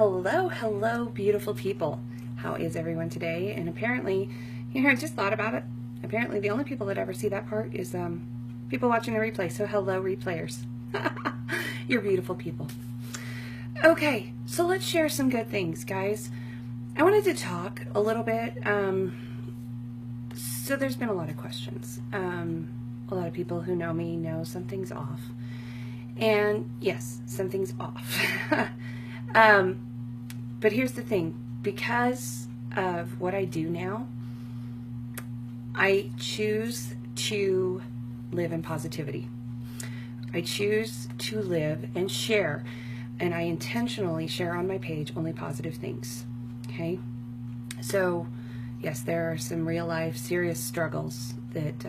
Hello, beautiful people. How is everyone today? And apparently, I just thought about it. Apparently, the only people that ever see that part is people watching the replay. So hello, replayers. You're beautiful people. Okay, so let's share some good things, guys. I wanted to talk a little bit. So there's been a lot of questions. A lot of people who know me know something's off. And yes, something's off. But here's the thing, because of what I do now, I choose to live in positivity. I choose to live and share, and I intentionally share on my page only positive things, okay? So, yes, there are some real life serious struggles that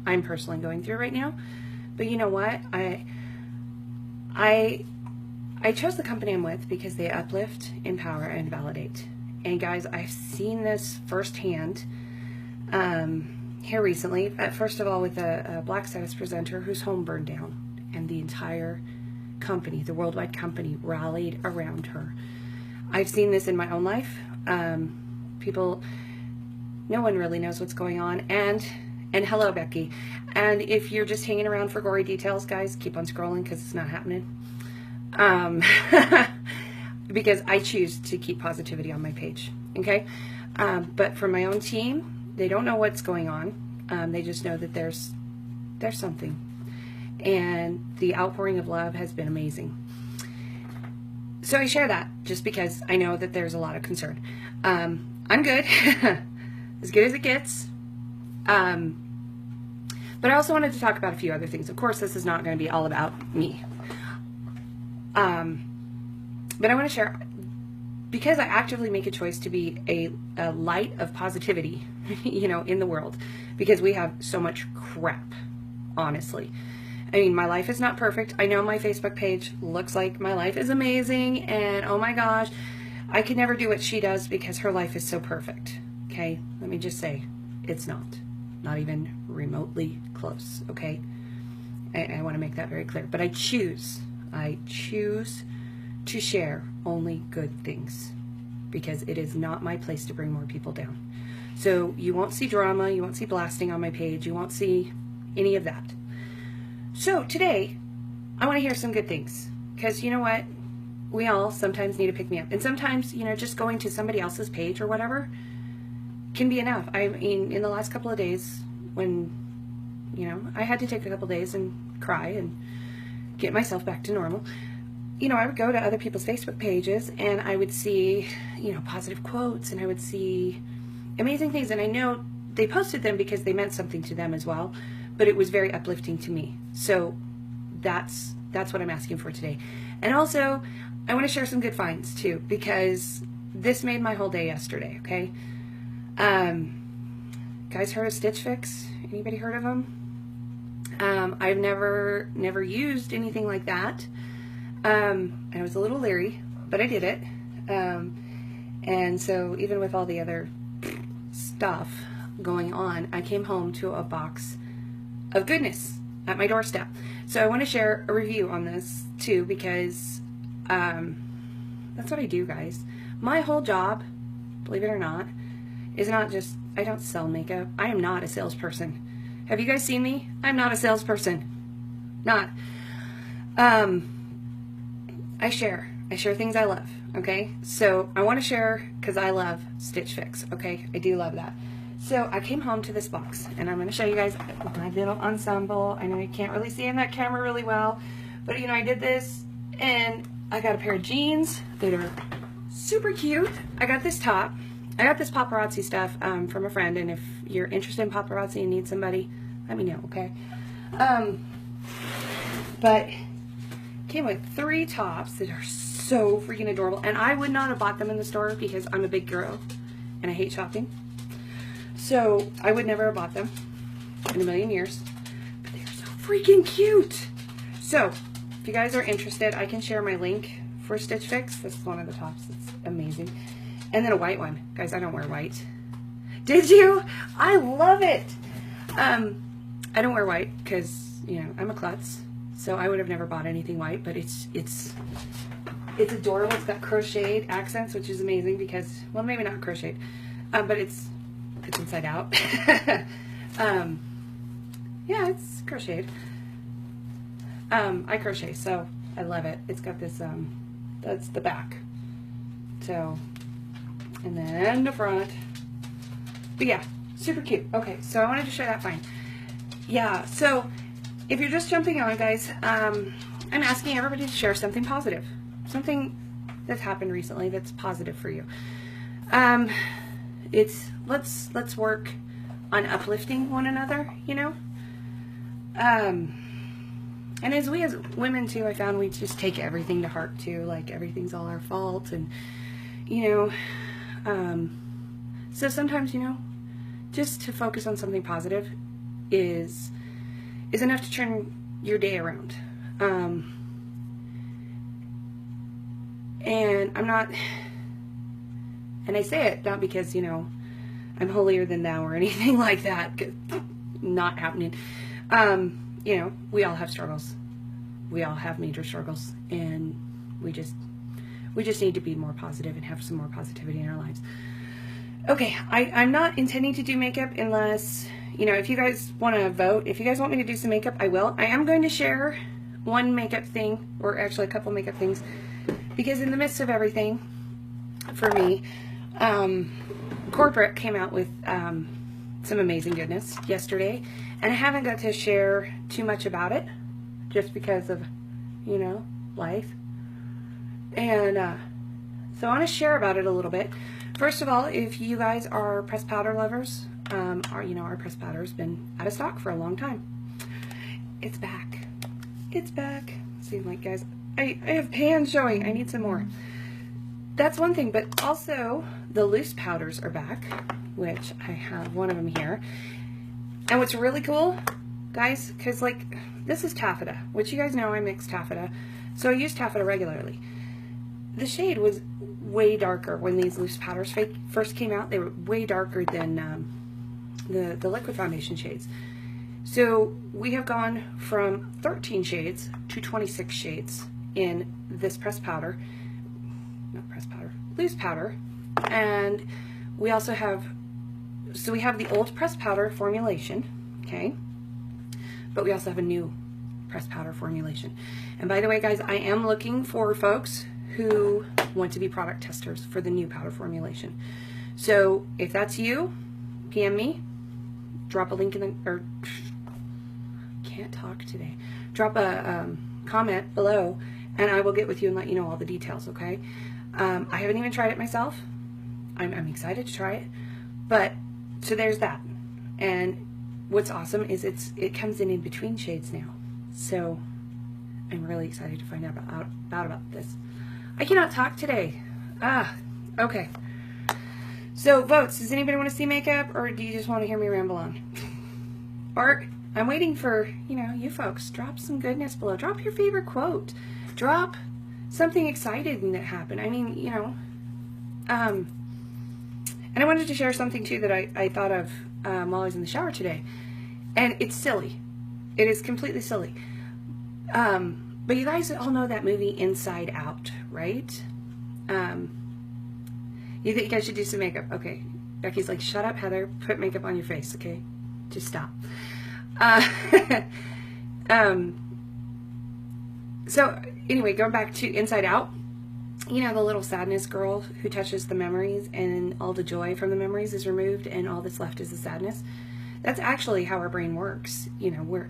I'm personally going through right now, but you know what? I chose the company I'm with because they uplift, empower, and validate. And guys, I've seen this firsthand here recently. First of all, with a Black status presenter whose home burned down, and the entire company, the worldwide company, rallied around her. I've seen this in my own life. People, no one really knows what's going on. And hello, Becky. And if you're just hanging around for gory details, guys, keep on scrolling because it's not happening. Because I choose to keep positivity on my page, okay? But for my own team, they don't know what's going on. They just know that there's something. And the outpouring of love has been amazing. So I share that just because I know that there's a lot of concern. I'm good, as good as it gets. But I also wanted to talk about a few other things. Of course, this is not going to be all about me. But I want to share, because I actively make a choice to be a light of positivity, in the world, because we have so much crap, honestly. I mean, my life is not perfect. I know my Facebook page looks like my life is amazing, and oh my gosh, I could never do what she does because her life is so perfect, okay? Let me just say, it's not even remotely close, okay? I want to make that very clear, but I choose to share only good things because it is not my place to bring more people down. So you won't see drama, you won't see blasting on my page, you won't see any of that. So today, I want to hear some good things because you know what? We all sometimes need to pick me up. And sometimes, just going to somebody else's page or whatever can be enough. I mean, in the last couple of days when, I had to take a couple days and cry and get myself back to normal. I would go to other people's Facebook pages and I would see, positive quotes, and I would see amazing things. And I know they posted them because they meant something to them as well, but it was very uplifting to me. So that's what I'm asking for today. And also, I want to share some good finds too, because this made my whole day yesterday, okay? Guys heard of Stitch Fix? Anybody heard of them? I've never used anything like that. I was a little leery, but I did it. And so even with all the other stuff going on, I came home to a box of goodness at my doorstep. So I want to share a review on this too, because that's what I do, guys. My whole job, believe it or not, is not just, I don't sell makeup. I am not a salesperson. Have you guys seen me? I'm not a salesperson. Not. I share things I love, okay? So I want to share because I love Stitch Fix, okay? I do love that. So I came home to this box, and I'm going to show you guys my little ensemble. I know you can't really see in that camera really well, but I did this, and I got a pair of jeans that are super cute. I got this top. I got this paparazzi stuff from a friend, and if you're interested in paparazzi and need somebody, let me know, okay? But came with 3 tops that are so freaking adorable, and I would not have bought them in the store because I'm a big girl and I hate shopping. So I would never have bought them in a million years, but they're so freaking cute. So if you guys are interested, I can share my link for Stitch Fix. This is one of the tops. It's amazing. And then a white one. Guys, I don't wear white. Did you? I love it. I don't wear white because, I'm a klutz. So I would have never bought anything white, but it's It's adorable. It's got crocheted accents, which is amazing because, well, maybe not crocheted, but it's inside out. Yeah, it's crocheted. I crochet, so I love it. It's got this, that's the back. So, and then the front. But yeah, super cute. Okay, so I wanted to show that fine. Yeah, so if you're just jumping on, guys, I'm asking everybody to share something positive. Something that's happened recently that's positive for you. It's let's work on uplifting one another, you know. And as we as women too, I found we just take everything to heart too, like everything's all our fault, and you know, so sometimes, you know, just to focus on something positive is enough to turn your day around. And I'm not, and I say it not because, you know, I'm holier than thou or anything like that, 'cause not happening. You know, we all have struggles. We all have major struggles, and we just need to be more positive and have some more positivity in our lives. Okay, I'm not intending to do makeup unless, you know, if you guys want to vote, if you guys want me to do some makeup, I will. I am going to share one makeup thing, or actually a couple makeup things, because in the midst of everything, for me, corporate came out with some amazing goodness yesterday, and I haven't got to share too much about it, just because of, you know, life. And so I want to share about it a little bit. First of all, if you guys are pressed powder lovers, our pressed powder has been out of stock for a long time. It's back. It's back. See, like, guys, I have pans showing. I need some more. That's one thing, but also the loose powders are back, which I have one of them here. And what's really cool, guys, because like this is taffeta, which you guys know I mix taffeta, so I use taffeta regularly. The shade was way darker when these loose powders first came out. They were way darker than the liquid foundation shades. So we have gone from 13 shades to 26 shades in this pressed powder, not pressed powder, loose powder. And we also have, so we have the old pressed powder formulation, okay, but we also have a new pressed powder formulation. And by the way, guys, I am looking for folks who want to be product testers for the new powder formulation. So if that's you, PM me, drop a link in the, or can't talk today, drop a comment below, and I will get with you and let you know all the details, okay? I haven't even tried it myself. I'm excited to try it, but so there's that. And what's awesome is it comes in between shades now, so I'm really excited to find out about this. I cannot talk today. Okay. So votes. Does anybody want to see makeup, or do you just want to hear me ramble on? Or I'm waiting for, you know, you folks. Drop some goodness below. Drop your favorite quote. Drop something exciting that happened. I mean, you know. And I wanted to share something too that I thought of while I was in the shower today. And it's silly. It is completely silly. But you guys all know that movie Inside Out, right? You think I should do some makeup? Okay. Becky's like, shut up, Heather. Put makeup on your face, okay? Just stop. So anyway, going back to Inside Out, you know, the little sadness girl who touches the memories and all the joy from the memories is removed and all that's left is the sadness. That's actually how our brain works. You know,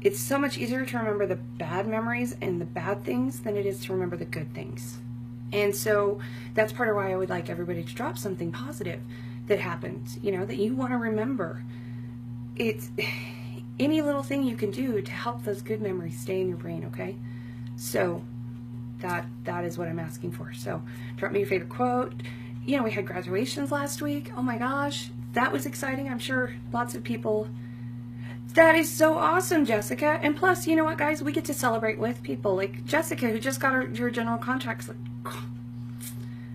it's so much easier to remember the bad memories and the bad things than it is to remember the good things. And so that's part of why I would like everybody to drop something positive that happened, you know, that you want to remember. It's any little thing you can do to help those good memories stay in your brain, okay? So that is what I'm asking for. So drop me your favorite quote. You know, we had graduations last week. Oh my gosh, that was exciting. I'm sure lots of people. That is so awesome, Jessica. And plus, you know what, guys? We get to celebrate with people like Jessica, who just got your general contracts. Like,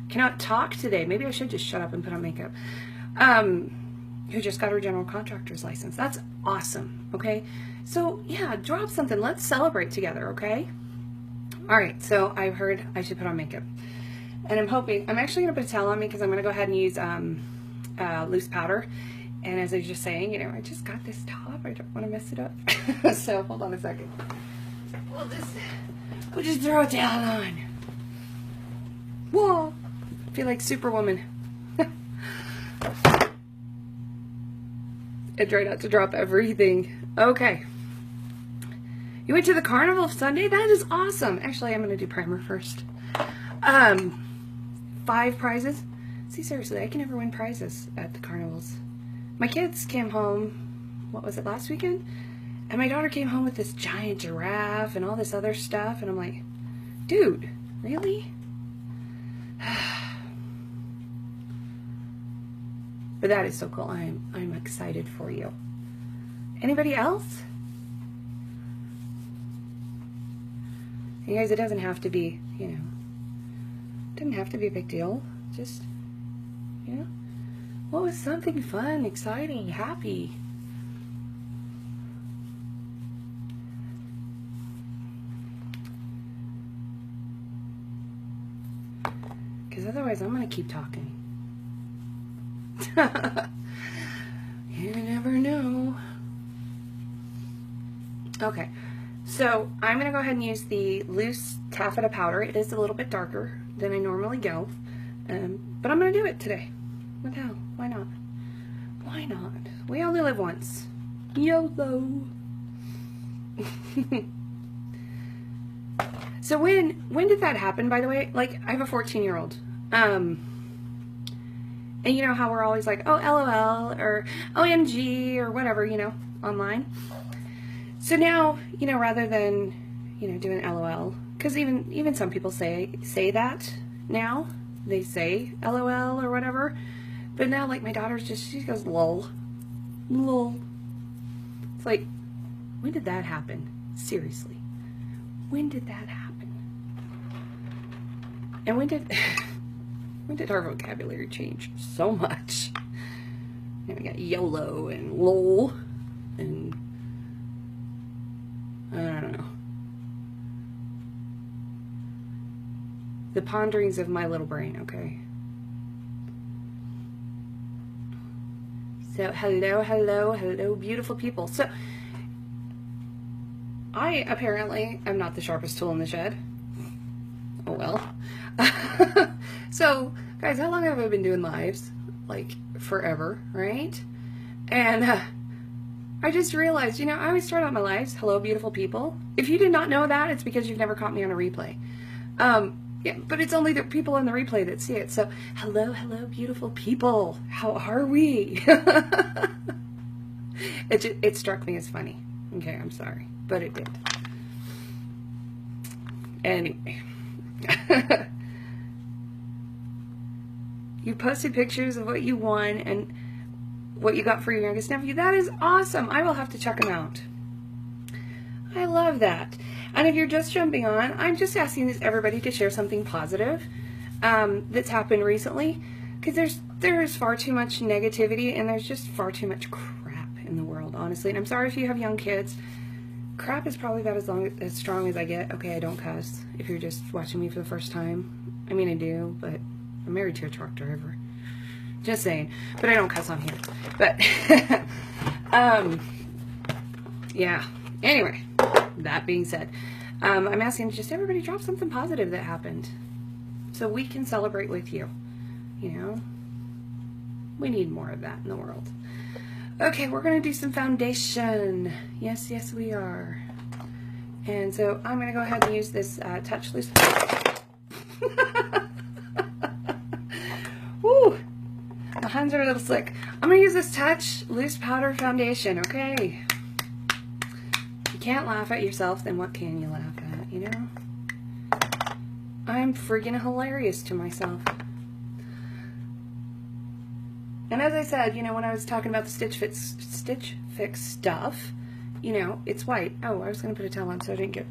cannot talk today. Maybe I should just shut up and put on makeup. Who just got her general contractor's license. That's awesome, okay? So, yeah, drop something. Let's celebrate together, okay? All right, so I've heard I should put on makeup. And I'm hoping, I'm actually going to put a towel on me because I'm going to go ahead and use loose powder. And as I was just saying, you know, I just got this top. I don't want to mess it up. So hold on a second. We'll just throw it down on. Whoa! I feel like Superwoman. I try not to drop everything. Okay. You went to the carnival Sunday? That is awesome. Actually, I'm going to do primer first. 5 prizes. See, seriously, I can never win prizes at the carnivals. My kids came home, what was it, last weekend? And my daughter came home with this giant giraffe and all this other stuff. And I'm like, dude, really? But that is so cool. I'm excited for you. Anybody else? You guys, it doesn't have to be, you know, it doesn't have to be a big deal. Just, you know, what was something fun, exciting, happy? Because otherwise I'm going to keep talking. You never know. Okay, so I'm going to go ahead and use the loose taffeta powder. It is a little bit darker than I normally go, but I'm going to do it today. What the hell? Why not? Why not? We only live once. YOLO. So when did that happen, by the way? Like, I have a 14-year-old. And you know how we're always like, oh, LOL, or OMG, or whatever, you know, online. So now, you know, rather than, you know, doing LOL, because even some people say that now. They say LOL or whatever. But now, like, my daughter's just, she goes, lol. Lol. It's like, when did that happen? Seriously. When did that happen? And when did our vocabulary change so much? And we got YOLO and LOL and I don't know. The ponderings of my little brain, okay? So hello, beautiful people. So I apparently am not the sharpest tool in the shed. Oh well. So, guys, how long have I been doing lives? Like, forever, right? And I just realized, you know, I always start out my lives, hello, beautiful people. If you did not know that, it's because you've never caught me on a replay. Yeah, but it's only the people on the replay that see it. So, hello, beautiful people. How are we? It struck me as funny. Okay, I'm sorry, but it did. Anyway. You posted pictures of what you won and what you got for your youngest nephew. That is awesome. I will have to check them out. I love that. And if you're just jumping on, I'm just asking everybody to share something positive that's happened recently, because there's far too much negativity and there's just far too much crap in the world, honestly. And I'm sorry if you have young kids. Crap is probably about as strong as I get. Okay, I don't cuss if you're just watching me for the first time. I mean, I do, but I'm married to a truck driver. Just saying. But I don't cuss on here. But, yeah. Anyway, that being said, I'm asking just everybody drop something positive that happened so we can celebrate with you. You know? We need more of that in the world. Okay, we're going to do some foundation. Yes, we are. And so I'm going to go ahead and use this Touch Loose. Woo! My hands are a little slick. I'm going to use this Touch Loose Powder Foundation, okay? If you can't laugh at yourself, then what can you laugh at, you know? I'm freaking hilarious to myself. And as I said, you know, when I was talking about the Stitch Fix stuff, you know, it's white. Oh, I was going to put a towel on so I didn't get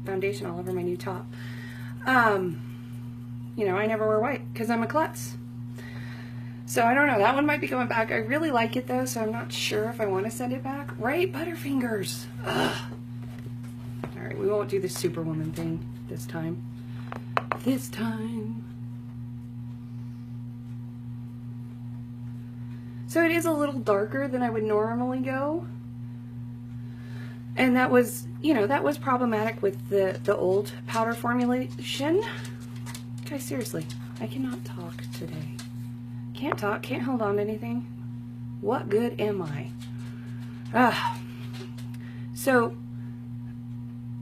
foundation all over my new top. You know, I never wear white because I'm a klutz. So I don't know. That one might be going back. I really like it though, so I'm not sure if I want to send it back. Right, Butterfingers. Ugh. All right, we won't do the Superwoman thing this time. This time. So it is a little darker than I would normally go. And that was, you know, that was problematic with the old powder formulation. Guys, seriously, I cannot talk today. Can't talk, can't hold on to anything. What good am I? So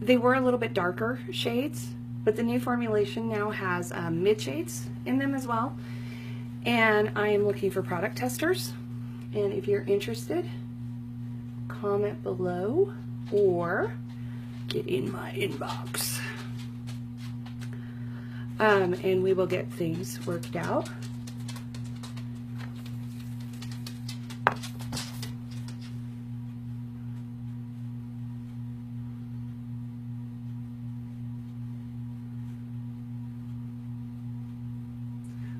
they were a little bit darker shades, but the new formulation now has mid shades in them as well. And I am looking for product testers. And if you're interested, comment below or get in my inbox. And we will get things worked out.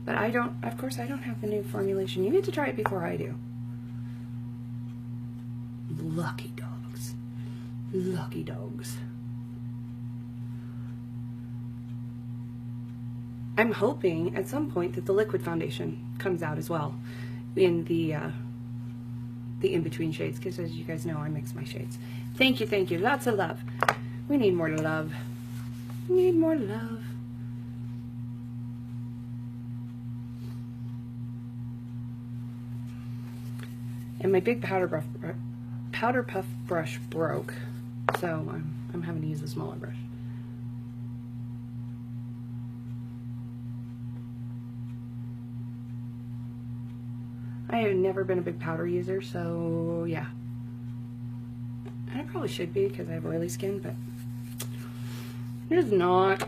But I don't, of course, I don't have the new formulation. You need to try it before I do. Lucky dogs. Lucky dogs. I'm hoping at some point that the liquid foundation comes out as well in the in-between shades, because as you guys know, I mix my shades. Thank you, thank you. Lots of love. We need more love. We need more love. And my big powder puff brush broke, so I'm having to use a smaller brush. I have never been a big powder user, so yeah. And I probably should be because I have oily skin, but it's not.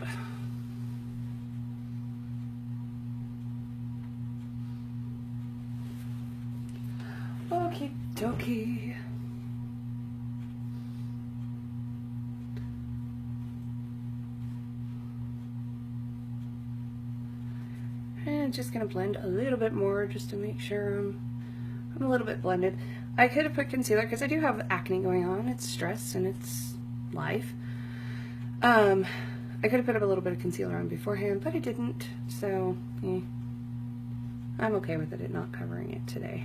Okie dokie. And just gonna blend a little bit more just to make sure I'm a little bit blended. I could have put concealer because I do have acne going on. It's stress and it's life. I could have put up a little bit of concealer on beforehand, but I didn't. So I'm okay with it not covering it today.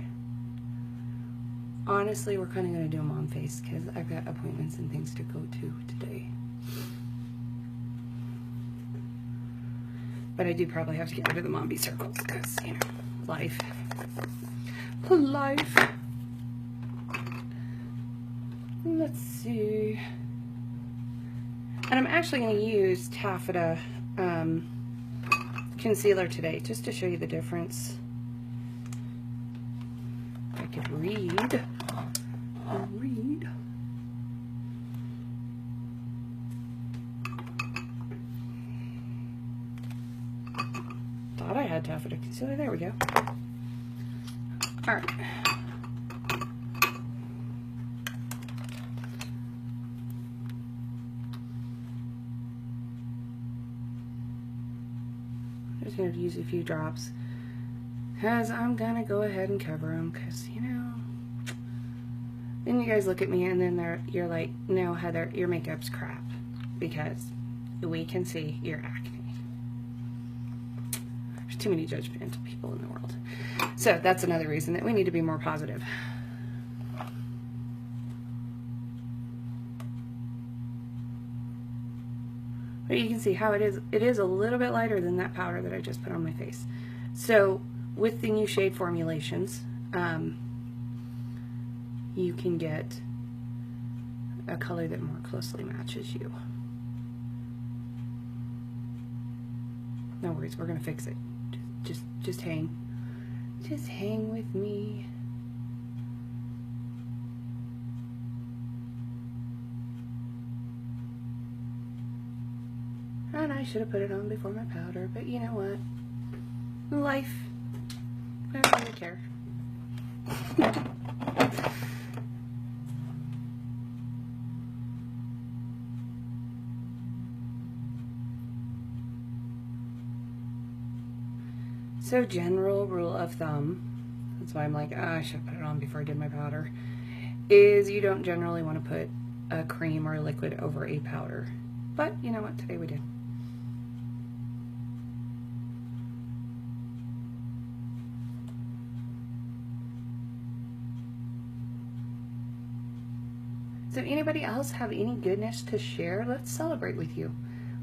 Honestly, we're kind of going to do a mom face because I've got appointments and things to go to today. But I do probably have to get rid of the Mombi circles because, you know, life. Life. Let's see. And I'm actually going to use Taffeta concealer today just to show you the difference. I could read. Thought I had Taffeta concealer. There we go. All right. I'm just going to use a few drops because I'm going to go ahead and cover them because, you know, then you guys look at me and then you're like, no, Heather, your makeup's crap because we can see your acne. There's too many judgmental people in the world. So that's another reason that we need to be more positive. But you can see how it is a little bit lighter than that powder that I just put on my face. So with the new shade formulations, you can get a color that more closely matches you. No worries, we're gonna fix it. Just hang. Just hang with me. And I should have put it on before my powder, but you know what? Life. I don't really care. So general rule of thumb, that's why I'm like, I should have put it on before I did my powder, is you don't generally want to put a cream or a liquid over a powder. But you know what? Today we did. So anybody else have any goodness to share? Let's celebrate with you.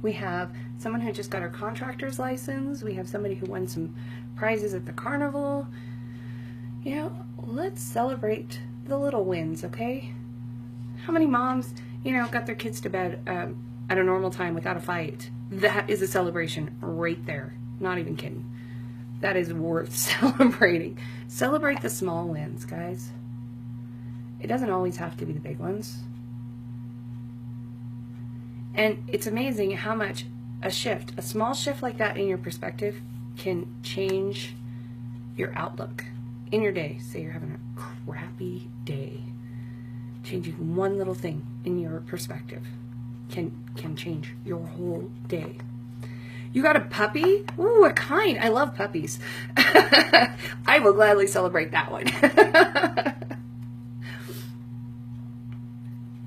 We have someone who just got her contractor's license. We have somebody who won some prizes at the carnival. You know, let's celebrate the little wins, okay? How many moms, you know, got their kids to bed at a normal time without a fight? That is a celebration right there. Not even kidding. That is worth celebrating. Celebrate the small wins, guys. It doesn't always have to be the big ones. And it's amazing how much a small shift like that in your perspective can change your outlook in your day. Say you're having a crappy day. Changing one little thing in your perspective can change your whole day. You got a puppy? Ooh, a kind. I love puppies. I will gladly celebrate that one.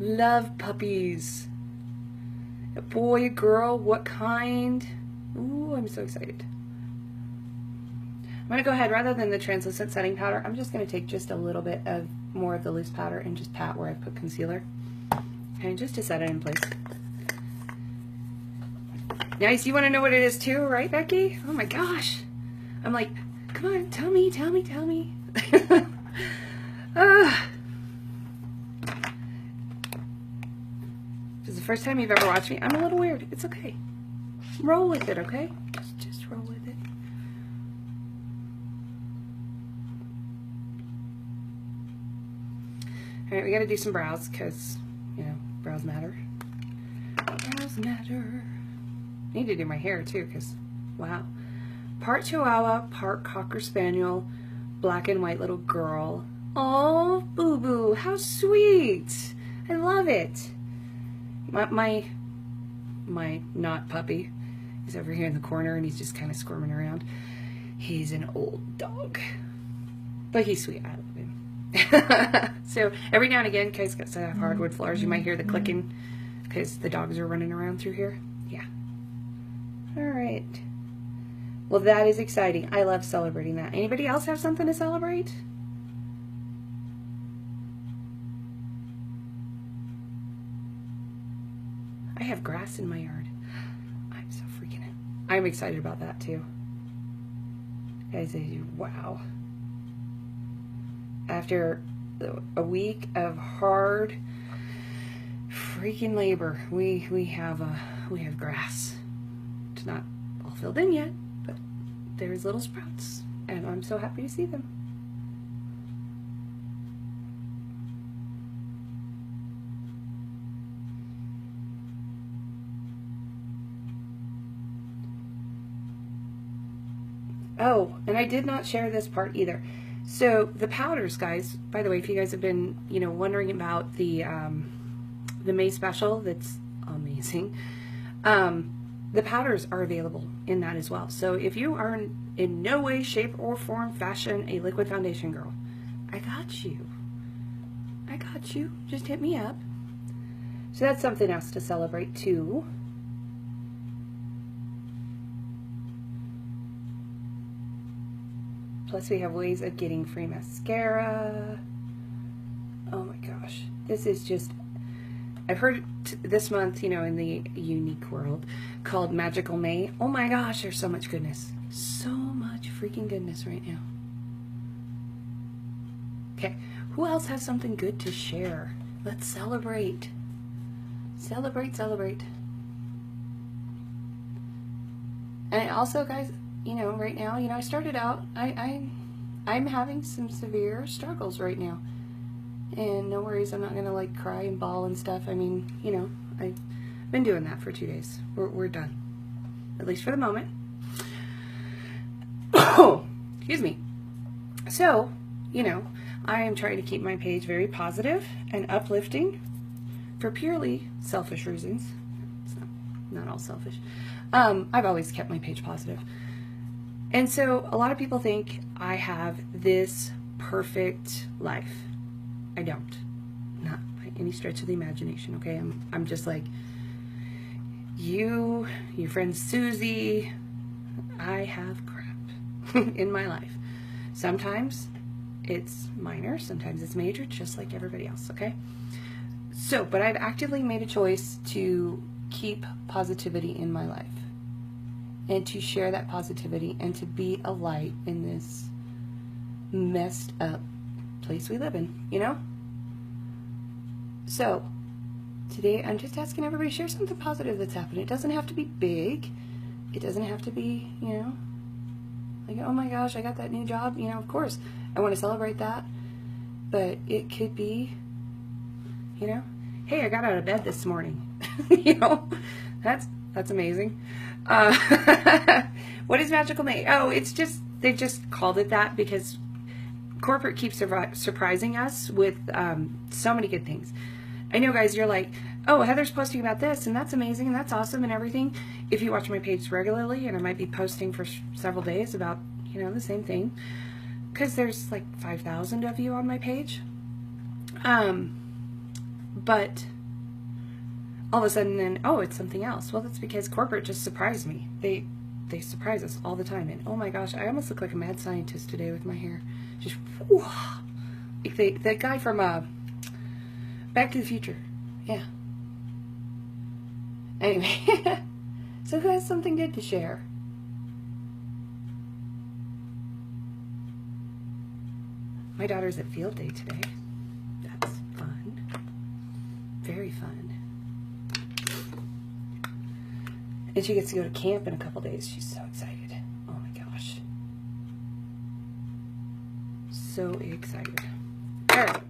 Love puppies. A boy, a girl, what kind? Ooh, I'm so excited. I'm going to go ahead, rather than the translucent setting powder, I'm just going to take just a little bit of more of the loose powder and just pat where I've put concealer. Okay, just to set it in place. Nice, you want to know what it is too, right, Becky? Oh my gosh. I'm like, come on, tell me. This is the first time you've ever watched me. I'm a little weird. It's okay. Roll with it, okay? Just roll with it. All right, we got to do some brows because, you know, brows matter. Brows matter. Need to do my hair too because, wow. Part Chihuahua, part Cocker Spaniel, black and white little girl. Oh, Boo Boo, how sweet. I love it. My not puppy is over here in the corner and he's just kind of squirming around. He's an old dog, but he's sweet. I love him. So every now and again, because it's got hardwood floors, you might hear the clicking because the dogs are running around through here. Yeah. All right. Well, that is exciting. I love celebrating that. Anybody else have something to celebrate? I have grass in my yard. I'm so freaking out. I'm excited about that too. Guys, wow. After a week of hard freaking labor, we have grass. It's not all filled in yet, but there's little sprouts, and I'm so happy to see them. Oh, and I did not share this part either. So the powders, guys, by the way, if you guys have been, you know, wondering about the May special, that's amazing. The powders are available in that as well. So if you are in no way, shape, or form, fashion a liquid foundation girl, I got you. I got you. Just hit me up. So that's something else to celebrate too. Plus we have ways of getting free mascara. Oh my gosh. This is just, I've heard this month, you know, in the unique world called Magical May. Oh my gosh, there's so much goodness. So much freaking goodness right now. Okay, who else has something good to share? Let's celebrate. Celebrate, celebrate. And also, guys, you know, right now, you know, I started out, I'm having some severe struggles right now. And no worries, I'm not going to like cry and bawl and stuff. I mean, you know, I've been doing that for 2 days. We're done. At least for the moment. Excuse me. So, you know, I am trying to keep my page very positive and uplifting for purely selfish reasons. It's not all selfish. I've always kept my page positive. And so a lot of people think I have this perfect life. I don't. Not by any stretch of the imagination, okay? I'm just like, your friend Susie, I have crap in my life. Sometimes it's minor, sometimes it's major, just like everybody else, okay? So, but I've actively made a choice to keep positivity in my life and to share that positivity and to be a light in this messed up place we live in, you know? So, today I'm just asking everybody to share something positive that's happening. It doesn't have to be big. It doesn't have to be, you know, like, oh my gosh, I got that new job. You know, of course, I want to celebrate that. But it could be, you know, hey, I got out of bed this morning. You know, that's amazing. What is Magical May? Oh, it's just, they just called it that because corporate keeps surprising us with so many good things. I know, guys, you're like, oh, Heather's posting about this, and that's amazing, and that's awesome, and everything. If you watch my page regularly, and I might be posting for several days about, you know, the same thing, because there's like 5,000 of you on my page. But all of a sudden then, oh, it's something else. Well, that's because corporate just surprised me. They surprise us all the time. And oh my gosh, I almost look like a mad scientist today with my hair. Just, whoo, like that guy from Back to the Future. Yeah. Anyway, so who has something good to share? My daughter's at field day today. That's fun. Very fun. And she gets to go to camp in a couple days. She's so excited. Oh my gosh. So excited. Alright.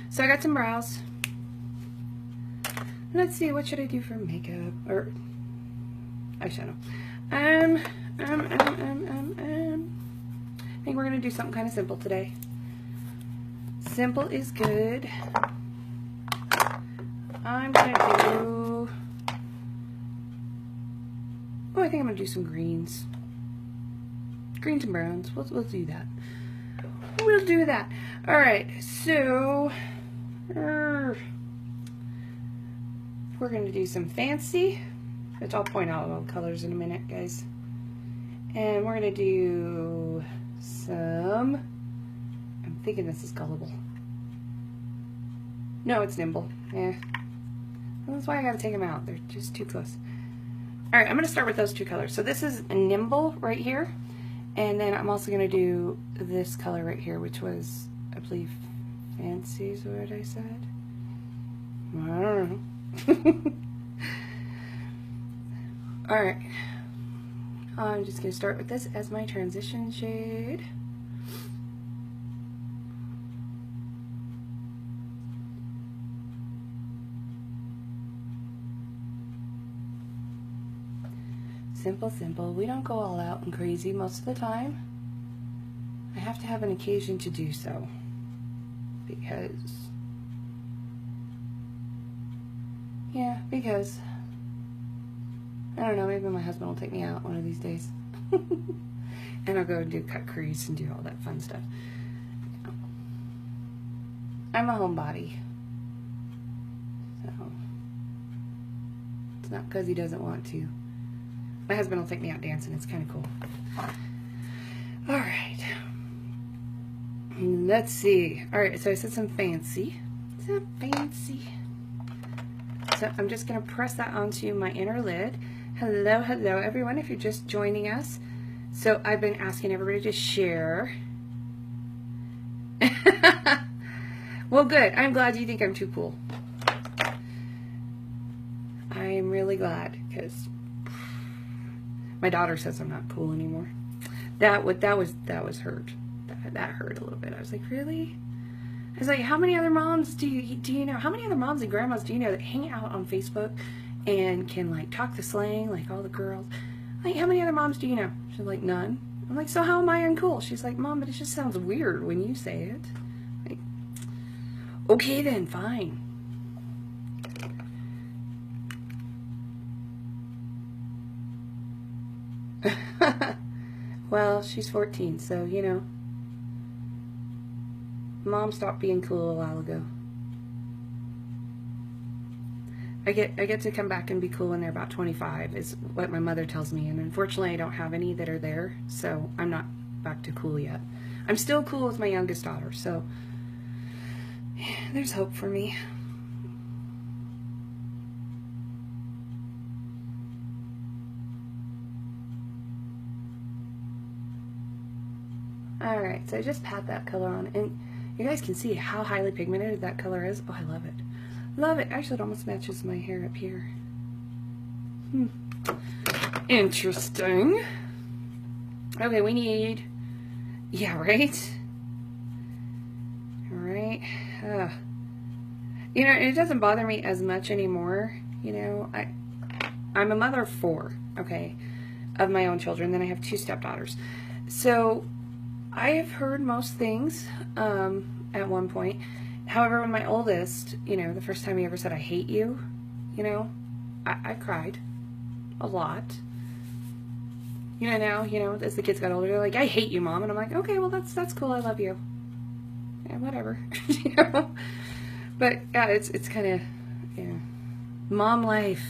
So I got some brows. Let's see, what should I do for makeup? Or eyeshadow. I think we're going to do something kind of simple today. Simple is good. I'm going to do... Oh, I think I'm going to do some greens. Greens and browns. We'll do that. We'll do that. Alright, so... we're going to do some fancy, which I'll point out all the colors in a minute, guys. And we're going to do some... I'm thinking this is Gullible. No, it's Nimble. Yeah. Well, that's why I got to take them out. They're just too close. Alright, I'm going to start with those two colors. So this is a Nimble right here. And then I'm also going to do this color right here, which was, I believe, Fancy is what I said. I don't know. Alright. I'm just going to start with this as my transition shade. Simple, simple. We don't go all out and crazy most of the time. I have to have an occasion to do so. Because... yeah, because... I don't know, maybe my husband will take me out one of these days. And I'll go and do cut crease and do all that fun stuff. I'm a homebody. So... it's not because he doesn't want to. My husband will take me out dancing. It's kind of cool. Alright. Let's see. Alright, so I said some fancy. Some fancy. So I'm just going to press that onto my inner lid. Hello, hello, everyone, if you're just joining us. So I've been asking everybody to share. Well, good. I'm glad you think I'm too cool. I'm really glad, because... my daughter says I'm not cool anymore. That was hurt. That hurt a little bit. I was like, really? I was like, how many other moms do you know? How many other moms and grandmas do you know that hang out on Facebook and can like talk the slang like all the girls? Like, how many other moms do you know? She's like, none. I'm like, so how am I uncool? She's like, Mom, but it just sounds weird when you say it. Like, okay then, fine. Well, she's 14, so, you know. Mom stopped being cool a while ago. I get to come back and be cool when they're about 25 is what my mother tells me, and unfortunately I don't have any that are there, so I'm not back to cool yet. I'm still cool with my youngest daughter, so there's hope for me. Alright, so I just pat that color on, and you guys can see how highly pigmented that color is. Oh, I love it. Love it. Actually, it almost matches my hair up here. Interesting. Okay, we need... Yeah, right? Alright. You know, it doesn't bother me as much anymore. You know, I'm a mother of 4, okay, of my own children. Then I have 2 stepdaughters. So I have heard most things at one point. However, when my oldest, you know, the first time he ever said, I hate you, you know, I cried a lot. You know, now, you know, as the kids got older, they're like, I hate you, Mom. And I'm like, okay, well, that's cool. I love you. Yeah, whatever. You know? But, yeah, it's kind of, you know, mom life.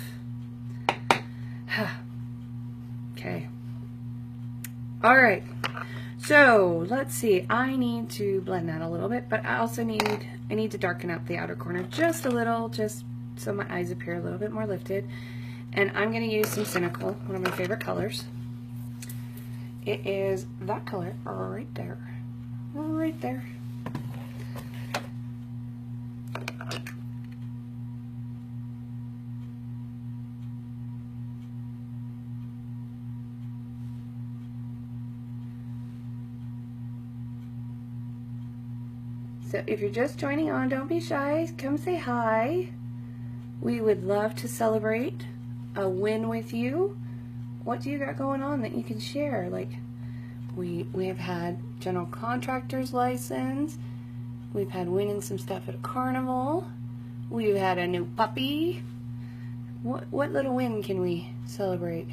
Okay. All right. So, let's see. I need to blend that a little bit, but I also need to darken up the outer corner just a little, just so my eyes appear a little bit more lifted. And I'm going to use some Cynical, one of my favorite colors. It is that color right there. Right there. So if you're just joining on, don't be shy. Come say hi. We would love to celebrate a win with you. What do you got going on that you can share? Like, we have had general contractor's license. We've had winning some stuff at a carnival. We've had a new puppy. What little win can we celebrate?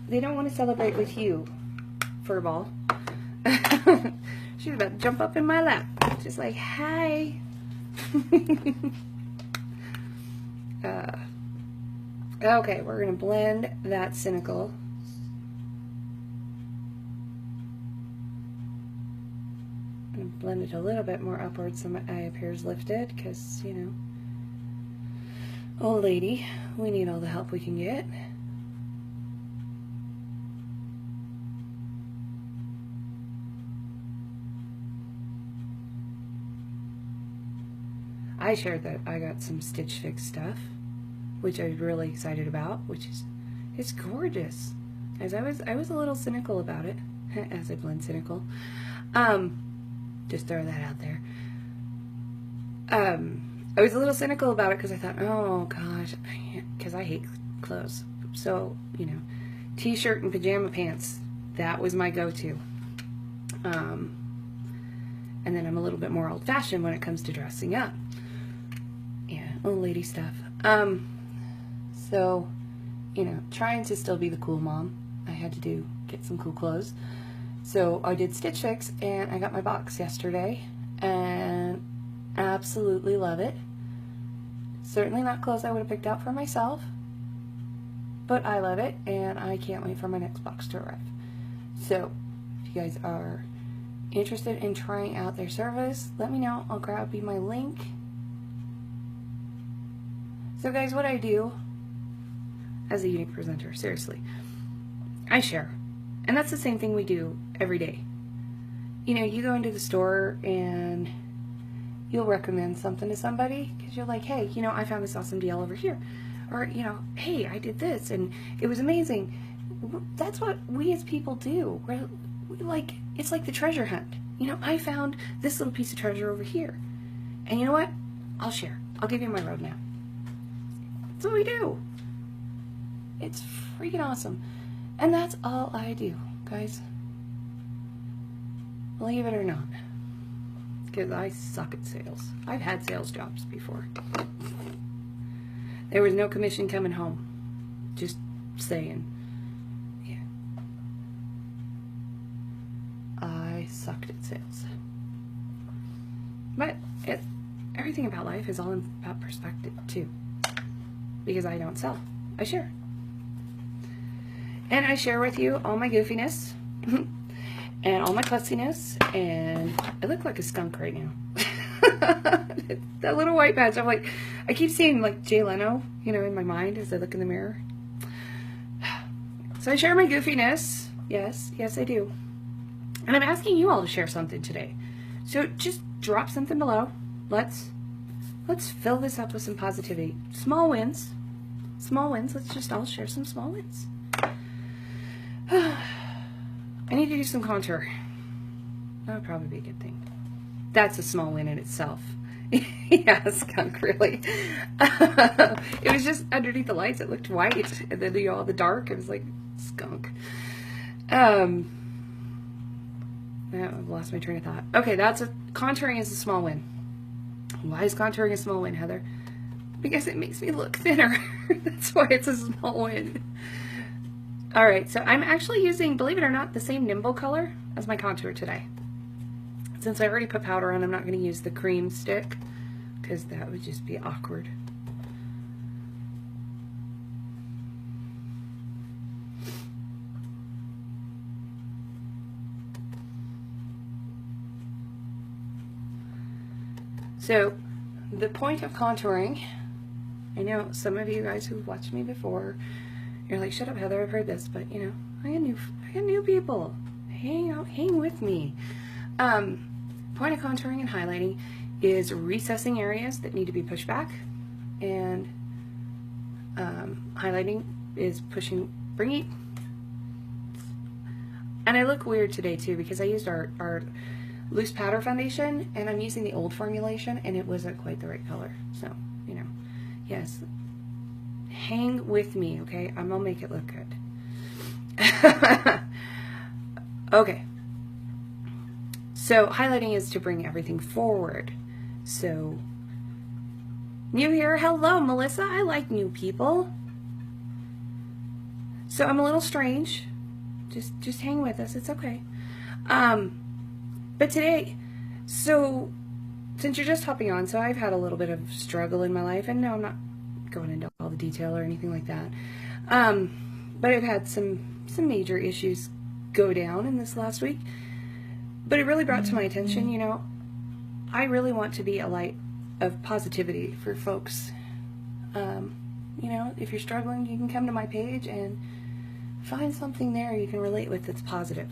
They don't want to celebrate with you, Furball. She's about to jump up in my lap. Just like, hi. Okay, we're going to blend that Cynical. I'm going to blend it a little bit more upwards so my eye appears lifted, because, you know, old lady, we need all the help we can get. I shared that I got some Stitch Fix stuff, which I was really excited about, which is, it's gorgeous. As I was a little cynical about it, as I blend Cynical. Just throw that out there. I was a little cynical about it because I thought, oh gosh, because I hate clothes. So, you know, t-shirt and pajama pants, that was my go-to. And then I'm a little bit more old-fashioned when it comes to dressing up. Yeah, old lady stuff. So, you know, trying to still be the cool mom, I had to get some cool clothes. So I did Stitch Fix, and I got my box yesterday, and absolutely love it. Certainly not clothes I would have picked out for myself, but I love it, and I can't wait for my next box to arrive. So, if you guys are interested in trying out their service, let me know. I'll grab you my link. So guys, what I do as a unique presenter, seriously, I share. And that's the same thing we do every day. You know, you go into the store and you'll recommend something to somebody because you're like, hey, you know, I found this awesome deal over here. Or, you know, hey, I did this and it was amazing. That's what we as people do. We're like, it's like the treasure hunt. You know, I found this little piece of treasure over here. And you know what? I'll share. I'll give you my roadmap. That's what we do. It's freaking awesome. And that's all I do, guys. Believe it or not. Because I suck at sales. I've had sales jobs before. There was no commission coming home. Just saying. Yeah. I sucked at sales. But everything about life is all about perspective, too. because I don't sell. I share. And I share with you all my goofiness and all my fussiness, and I look like a skunk right now. That little white patch, I'm like, I keep seeing like Jay Leno, you know, in my mind as I look in the mirror. So I share my goofiness. Yes, yes I do. And I'm asking you all to share something today. So just drop something below. Let's fill this up with some positivity. Small wins. Small wins. Let's just all share some small wins. I need to do some contour. That would probably be a good thing. That's a small win in itself. Yeah, skunk, really. It was just underneath the lights, it looked white. And then, you know, all the dark, it was like skunk. I've lost my train of thought. Okay, contouring is a small win. Why is contouring a small win, Heather? Because it makes me look thinner. That's why it's a small win. All right, so I'm actually using, believe it or not, the same Nimble color as my contour today. Since I already put powder on, I'm not going to use the cream stick because that would just be awkward. So the point of contouring, I know some of you guys who've watched me before, you're like, shut up, Heather, I've heard this, but you know, I got new people. Hang with me. Point of contouring and highlighting is recessing areas that need to be pushed back, and highlighting is bringing. And I look weird today too because I used our loose powder foundation, and I'm using the old formulation, and it wasn't quite the right color. So, you know, yes, hang with me, okay? I'm gonna make it look good. Okay. So highlighting is to bring everything forward. So, new here, hello Melissa, I like new people. So I'm a little strange. Just hang with us, it's okay. But today, so since you're just hopping on, so I've had a little bit of struggle in my life, and no, I'm not going into all the detail or anything like that. But I've had some major issues go down in this last week. But it really brought to my attention, you know, I really want to be a light of positivity for folks. You know, if you're struggling, you can come to my page and find something there you can relate with that's positive.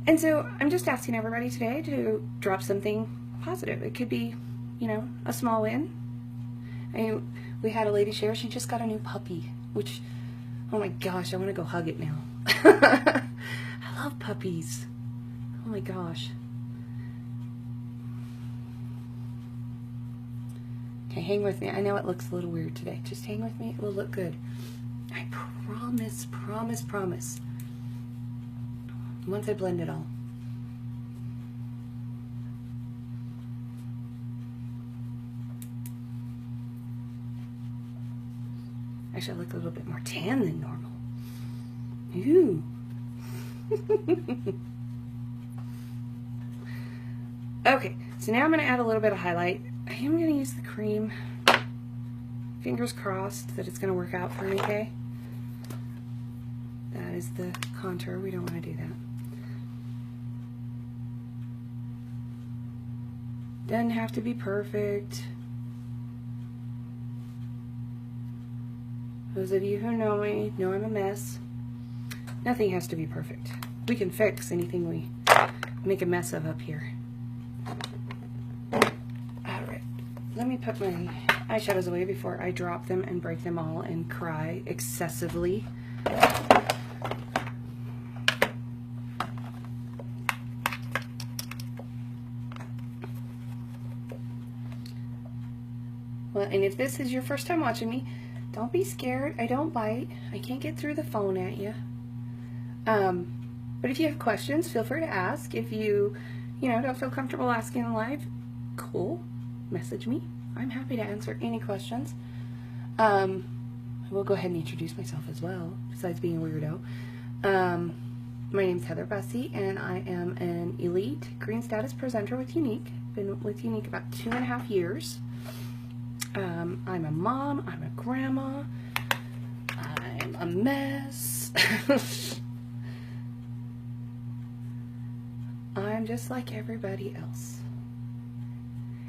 And so I'm just asking everybody today to drop something positive. It could be, you know, a small win. We had a lady share, she just got a new puppy, which, oh my gosh, I want to go hug it now. I love puppies. Oh my gosh. Okay, hang with me. I know it looks a little weird today. Just hang with me. It will look good. I promise, promise, promise. Once I blend it all. Actually, I look a little bit more tan than normal. Ooh. Okay, so now I'm going to add a little bit of highlight. I am going to use the cream. Fingers crossed that it's going to work out for me, okay? That is the contour. We don't want to do that. Doesn't have to be perfect. Those of you who know me know I'm a mess. Nothing has to be perfect. We can fix anything we make a mess of up here. Alright, let me put my eyeshadows away before I drop them and break them all and cry excessively. Well, and if this is your first time watching me, don't be scared. I don't bite. I can't get through the phone at you. But if you have questions, feel free to ask. If you don't feel comfortable asking in live, cool. Message me. I'm happy to answer any questions. I will go ahead and introduce myself as well, besides being a weirdo. My name's Heather Bussey, and I am an elite green status presenter with Younique. Been with Younique about 2.5 years. I'm a mom, I'm a grandma, am a mess. I'm just like everybody else.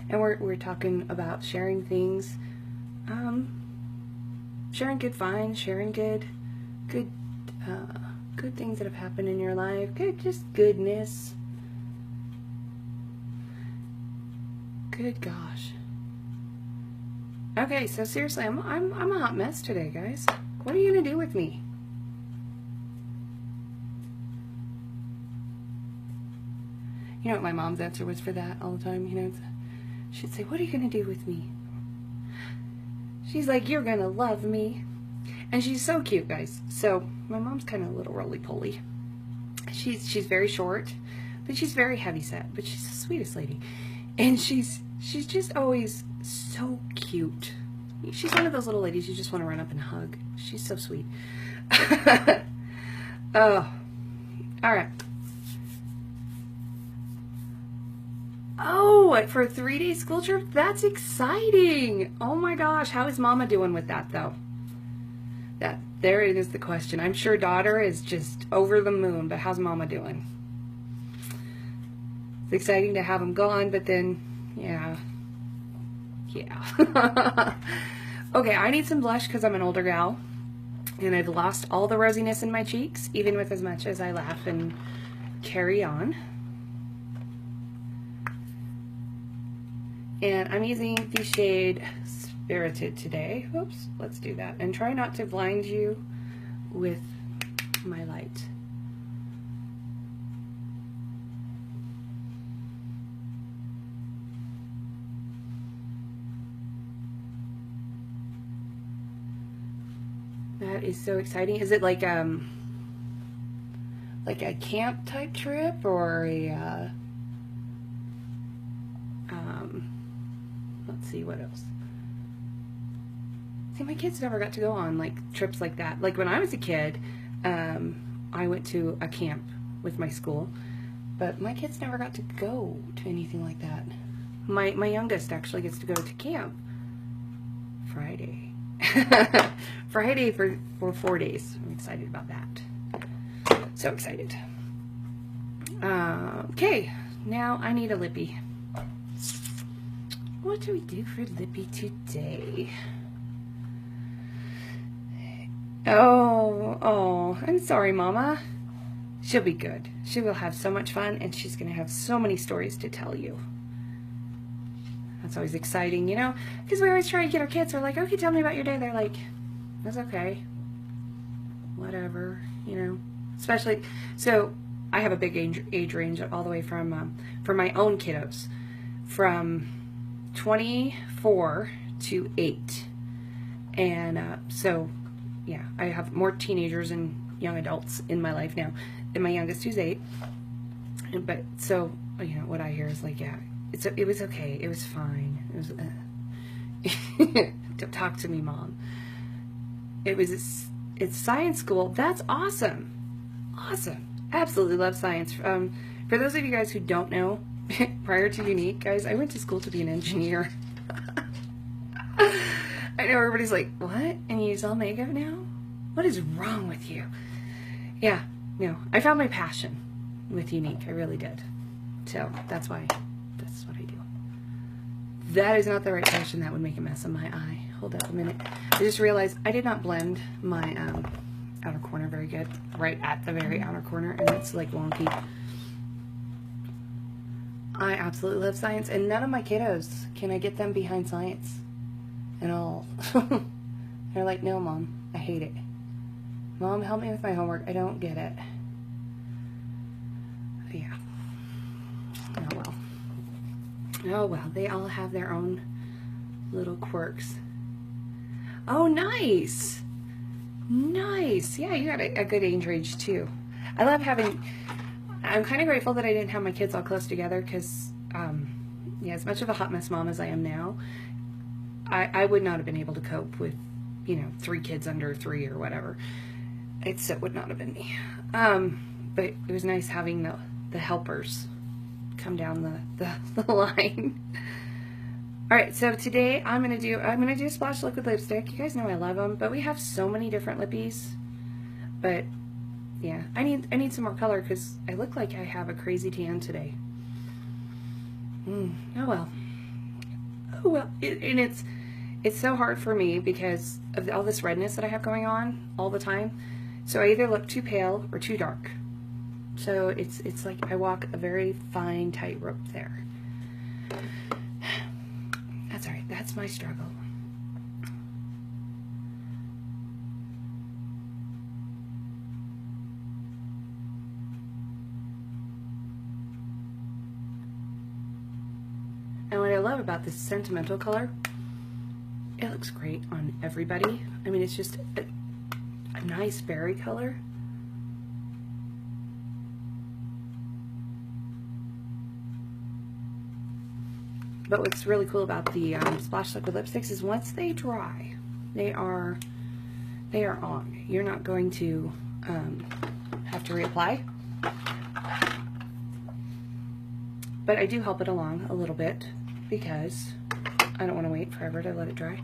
And we're talking about sharing things, sharing good finds, sharing good things that have happened in your life, just goodness. Good gosh. Okay, so seriously, I'm a hot mess today, guys. What are you gonna do with me? You know what my mom's answer was for that all the time? You know, she'd say, "What are you gonna do with me?" She's like, "You're gonna love me." And she's so cute, guys. So my mom's kind of a little roly-poly. She's very short, but she's very heavy-set. But she's the sweetest lady, and she's just always so cute. She's one of those little ladies you just want to run up and hug. She's so sweet. Oh, all right. Oh, for a 3-day school trip? That's exciting. Oh my gosh, how is Mama doing with that though? There it is, the question. I'm sure daughter is just over the moon, but how's Mama doing? It's exciting to have them gone, but then, yeah. Okay, I need some blush because I'm an older gal, and I've lost all the rosiness in my cheeks, even with as much as I laugh and carry on. And I'm using the shade Spirited today. Oops, let's do that. And try not to blind you with my light. That is so exciting. Is it like a camp type trip or a let's see what else. See, my kids never got to go on like trips like that. Like when I was a kid, I went to a camp with my school, but my kids never got to go to anything like that. My youngest actually gets to go to camp Friday. Friday for 4 days. I'm excited about that. So excited. Okay, now I need a lippy. What do we do for lippy today? Oh, I'm sorry, Mama. She'll be good. She will have so much fun, and she's going to have so many stories to tell you. That's always exciting, you know? Because we always try to get our kids, we're like, okay, tell me about your day. They're like, that's okay. Whatever, you know? Especially, so I have a big age range all the way from, for my own kiddos, from 24 to 8. And so, yeah, I have more teenagers and young adults in my life now than my youngest, who's 8. But so, you know, what I hear is like, yeah, it was okay. It was fine. It was, don't talk to me, Mom. It's science school. That's awesome. Awesome. Absolutely love science. For those of you guys who don't know, prior to Unique, guys, I went to school to be an engineer. I know everybody's like, what? And you use all makeup now? What is wrong with you? Yeah, no, I found my passion with Unique. I really did. So that's what I do. That is not the right passion. That would make a mess of my eye. Hold up a minute. I just realized I did not blend my outer corner very good. Right at the very outer corner, and it's like wonky. I absolutely love science, and none of my kiddos, can I get them behind science and all? They're like, no, Mom, I hate it. Mom, help me with my homework. I don't get it. Yeah. Oh, well. Oh, well. They all have their own little quirks. Oh, nice. Nice. Yeah, you got a good age range, too. I love having... I'm kind of grateful that I didn't have my kids all close together because, yeah, as much of a hot mess mom as I am now, I would not have been able to cope with, you know, 3 kids under 3 or whatever. It would not have been me. But it was nice having the helpers come down the line. All right, so today I'm gonna do a splash liquid lipstick. You guys know I love them, but we have so many different lippies. But yeah, I need some more color because I look like I have a crazy tan today. Oh well. Oh well. And it's so hard for me because of all this redness that I have going on all the time. So I either look too pale or too dark. So it's like I walk a very fine tightrope there. That's all right. That's my struggle. And what I love about this sentimental color, it looks great on everybody. I mean, it's just a nice berry color. But what's really cool about the Splash Liquid lipsticks is once they dry, they are on. You're not going to have to reapply. But I do help it along a little bit because I don't want to wait forever to let it dry.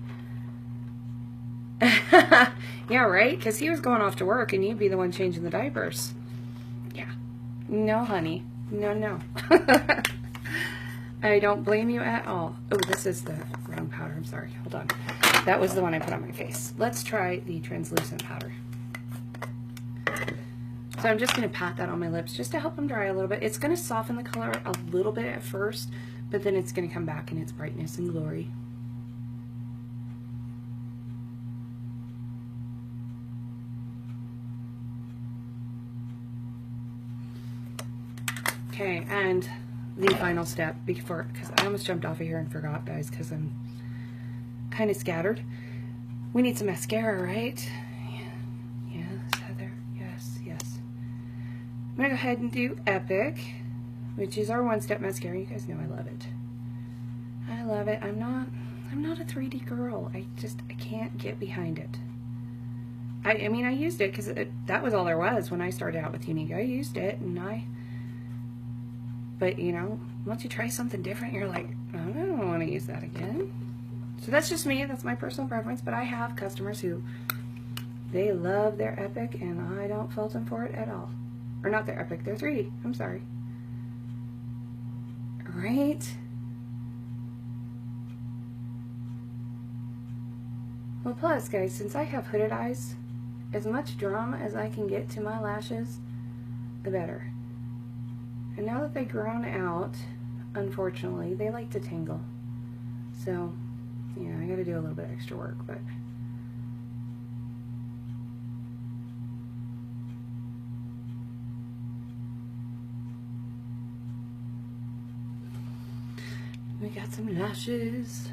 Yeah, right? Because he was going off to work and you'd be the one changing the diapers. Yeah. No, honey. No, no. I don't blame you at all. Oh, this is the wrong powder. I'm sorry. Hold on. That was the one I put on my face. Let's try the translucent powder. So I'm just going to pat that on my lips just to help them dry a little bit. It's going to soften the color a little bit at first, but then it's going to come back in its brightness and glory. Okay, and the final step before, because I almost jumped off of here and forgot, guys, because I'm kind of scattered. We need some mascara, right? Yes, Heather. Yes, yes. I'm gonna go ahead and do Epic, which is our one-step mascara. You guys know I love it. I love it. I'm not a 3D girl. I can't get behind it. I mean, I used it because that was all there was when I started out with Younique. I used it, and but you know, once you try something different, you're like, I don't want to use that again. So that's just me. That's my personal preference. But I have customers who, they love their Epic, and I don't fault them for it at all. Or not their Epic, their 3D. I'm sorry. Right? Well, plus, guys, since I have hooded eyes, as much drama as I can get to my lashes, the better. And now that they've grown out, unfortunately, they like to tingle. So, yeah, I gotta do a little bit extra work, but we got some lashes.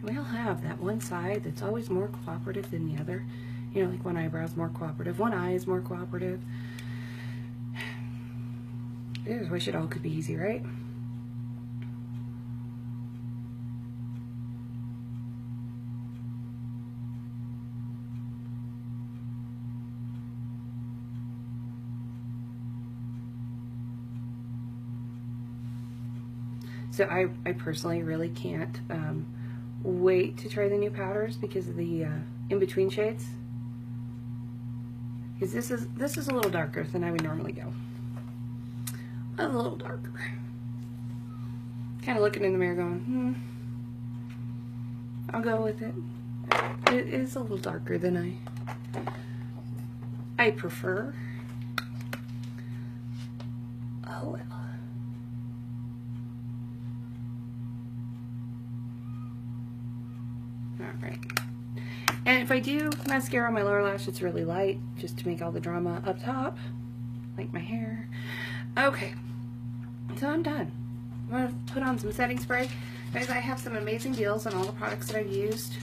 We all have that one side that's always more cooperative than the other. You know, like one eyebrow's more cooperative, one eye is more cooperative. I just wish it all could be easy, right? So I personally really can't wait to try the new powders because of the in-between shades. Because this is a little darker than I would normally go. A little darker. Kind of looking in the mirror going, I'll go with it. It is a little darker than I prefer. Oh well. Alright. And if I do mascara on my lower lash, it's really light, just to make all the drama up top, like my hair. Okay, so I'm done. I'm going to put on some setting spray. Guys, I have some amazing deals on all the products that I've used.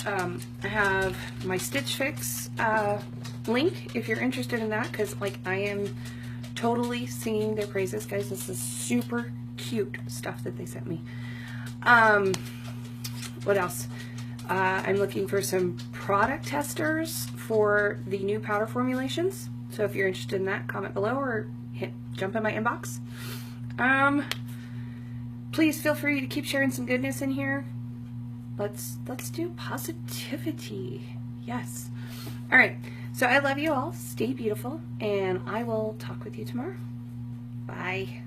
I have my Stitch Fix link if you're interested in that, because like I am totally singing their praises, guys. This is super cute stuff that they sent me. What else? I'm looking for some product testers for the new powder formulations. So if you're interested in that, comment below or jump in my inbox. Please feel free to keep sharing some goodness in here. Let's do positivity. Yes. All right. So I love you all. Stay beautiful, and I will talk with you tomorrow. Bye.